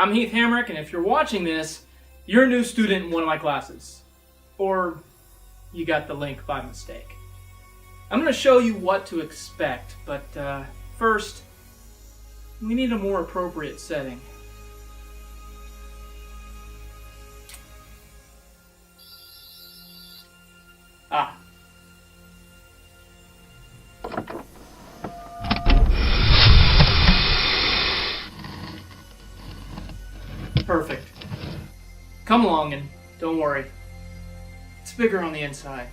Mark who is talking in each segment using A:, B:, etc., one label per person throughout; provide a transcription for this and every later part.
A: I'm Heath Hamrick, and if you're watching this, you're a new student in one of my classes. Or you got the link by mistake. I'm going to show you what to expect, but first, we need a more appropriate setting. Ah. Perfect. Come along and don't worry. It's bigger on the inside.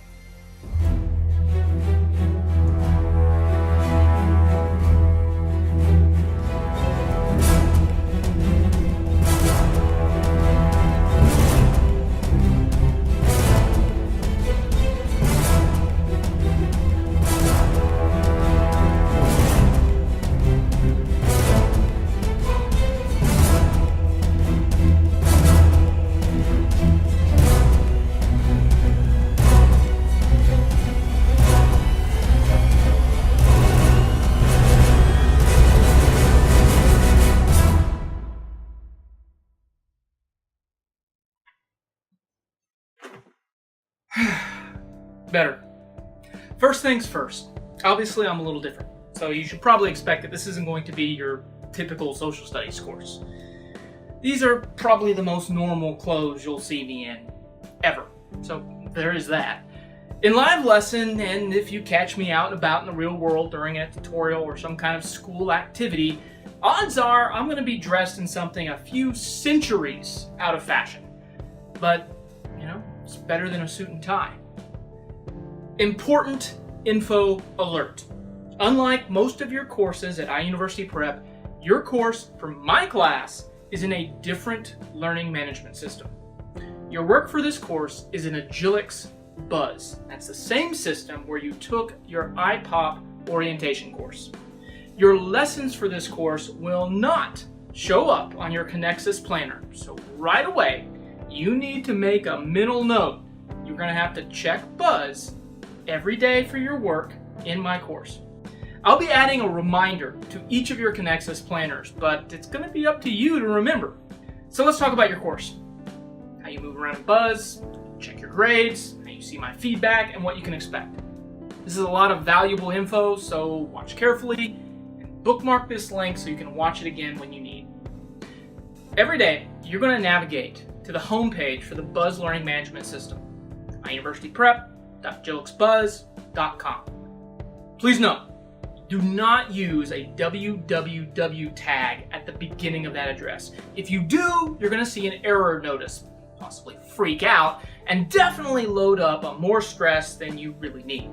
A: Better. First things first. Obviously, I'm a little different, so you should probably expect that this isn't going to be your typical social studies course. These are probably the most normal clothes you'll see me in, ever. So there is that. In live lesson, and if you catch me out and about in the real world during a tutorial or some kind of school activity, odds are I'm going to be dressed in something a few centuries out of fashion. But, you know, it's better than a suit and tie. Important info alert. Unlike most of your courses at iUniversity your course for my class is in a different learning management system. Your work for this course is in Agilix Buzz. That's the same system where you took your iPop orientation course. Your lessons for this course will not show up on your Connexus planner. So right away, you need to make a mental note. You're going to have to check Buzz every day for your work in my course. I'll be adding a reminder to each of your Connexus planners, but it's going to be up to you to remember. So let's talk about your course. How you move around in Buzz, check your grades, how you see my feedback, and what you can expect. This is a lot of valuable info, so watch carefully and bookmark this link so you can watch it again when you need. Every day, you're going to navigate to the home page for the Buzz Learning Management System, iUniversityprep.jlixbuzz.com. Please note, do not use a www tag at the beginning of that address. If you do, you're going to see an error notice, possibly freak out, and definitely load up more stress than you really need.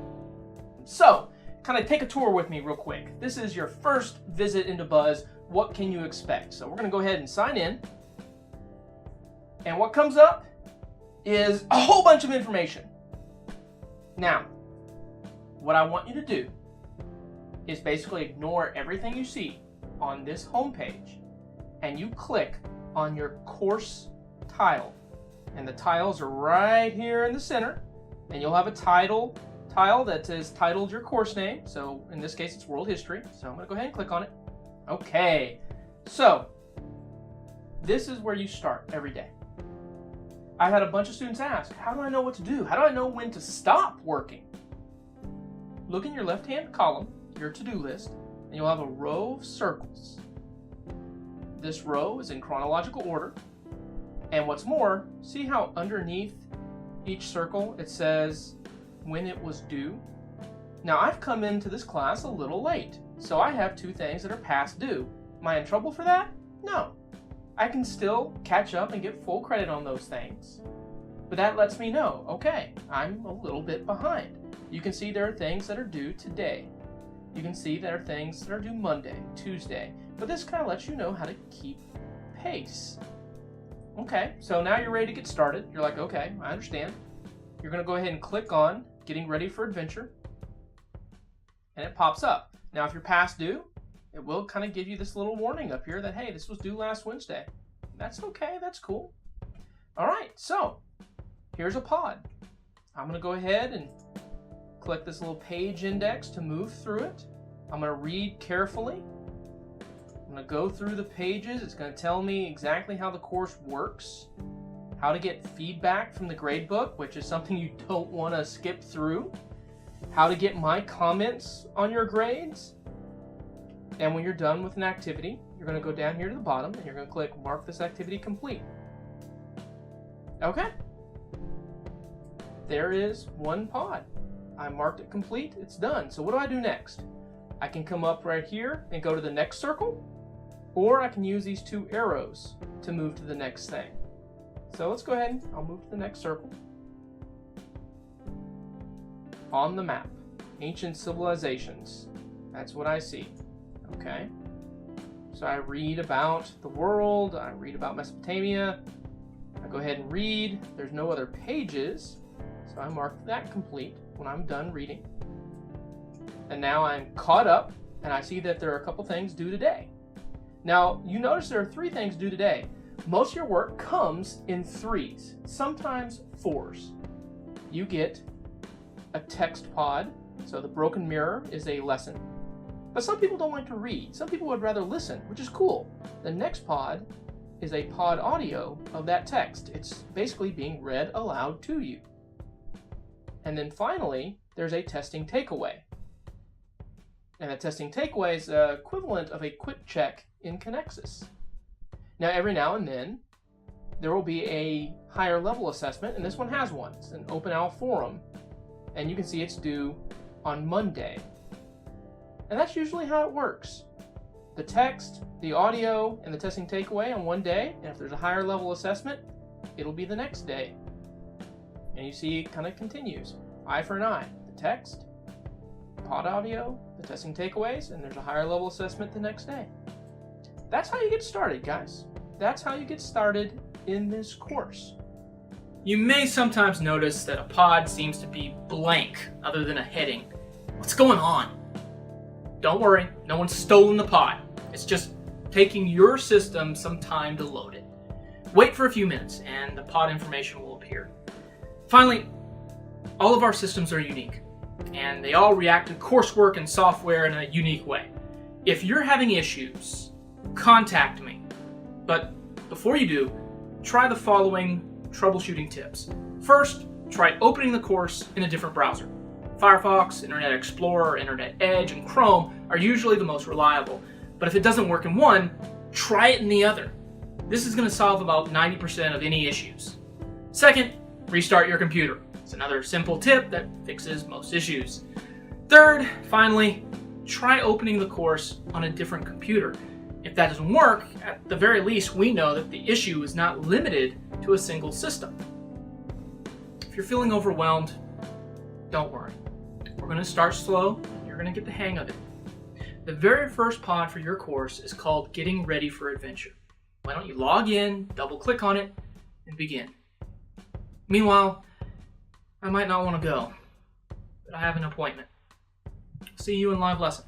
A: So, kind of take a tour with me real quick. This is your first visit into Buzz. What can you expect? So we're going to go ahead and sign in. And what comes up is a whole bunch of information. Now, what I want you to do is basically ignore everything you see on this homepage and you click on your course tile. And the tiles are right here in the center. And you'll have a tile that is titled your course name. So in this case, it's World History. So I'm going to go ahead and click on it. Okay, so this is where you start every day. I've had a bunch of students ask, how do I know what to do? How do I know when to stop working? Look in your left-hand column, your to-do list, and you'll have a row of circles. This row is in chronological order. And what's more, see how underneath each circle it says when it was due? Now I've come into this class a little late, so I have two things that are past due. Am I in trouble for that? No. I can still catch up and get full credit on those things. But that lets me know, okay, I'm a little bit behind. You can see there are things that are due today. You can see there are things that are due Monday, Tuesday. But this kind of lets you know how to keep pace. Okay, so now you're ready to get started. You're like, okay, I understand. You're going to go ahead and click on Getting Ready for Adventure. And it pops up. Now, if you're past due, it will kind of give you this little warning up here that, hey, this was due last Wednesday. That's okay, that's cool. All right, so here's a pod. I'm going to go ahead and click this little page index to move through it. I'm going to read carefully. I'm going
B: going to go through the pages. It's going to tell me exactly how the course works, how to get feedback from the gradebook, which is something you don't want to skip through, how to get my comments on your grades. And when you're done with an activity, you're going to go down here to the bottom and you're going to click Mark this activity complete. Okay. There is one pod. I marked it complete. It's done. So what do I do next? I can come up right here and go to the next circle, or I can use these two arrows to move to the next thing. So let's go ahead and I'll move to the next circle. On the map, ancient civilizations. That's what I see. Okay. So I read about the world, I read about Mesopotamia, I go ahead and read. There's no other pages, so I mark that complete when I'm done reading. And now I'm caught up, and I see that there are a couple things due today. Now, you notice there are 3 things due today. Most of your work comes in 3s, sometimes 4s. You get a text pod, so the broken mirror is a lesson. But some people don't like to read. Some people would rather listen, which is cool. The next pod is a pod audio of that text. It's basically being read aloud to you. And then finally, there's a testing takeaway. And a testing takeaway is the equivalent of a quick check in Connexus. Now, every now and then, there will be a higher level assessment, and this one has one. It's an OpenOwl forum, and you can see it's due on Monday. And that's usually how it works. The text, the audio, and the testing takeaway on one day, and if there's a higher level assessment, it'll be the next day. And you see it kind of continues. Eye for an eye. The text, pod audio, the testing takeaways, and there's a higher level assessment the next day. That's how you get started, guys. That's how you get started in this course.
A: You may sometimes notice that a pod seems to be blank other than a heading. What's going on? Don't worry, no one's stolen the pod. It's just taking your system some time to load it. Wait for a few minutes and the pod information will appear. Finally, all of our systems are unique and they all react to coursework and software in a unique way. If you're having issues, contact me. But before you do, try the following troubleshooting tips. First, try opening the course in a different browser. Firefox, Internet Explorer, Internet Edge, and Chrome are usually the most reliable. But if it doesn't work in one, try it in the other. This is going to solve about 90% of any issues. Second, restart your computer. It's another simple tip that fixes most issues. Third, finally, try opening the course on a different computer. If that doesn't work, at the very least, we know that the issue is not limited to a single system. If you're feeling overwhelmed, don't worry. We're going to start slow, and you're going to get the hang of it. The very first pod for your course is called Getting Ready for Adventure. Why don't you log in, double-click on it, and begin. Meanwhile, I might not want to go, but I have an appointment. See you in live lesson.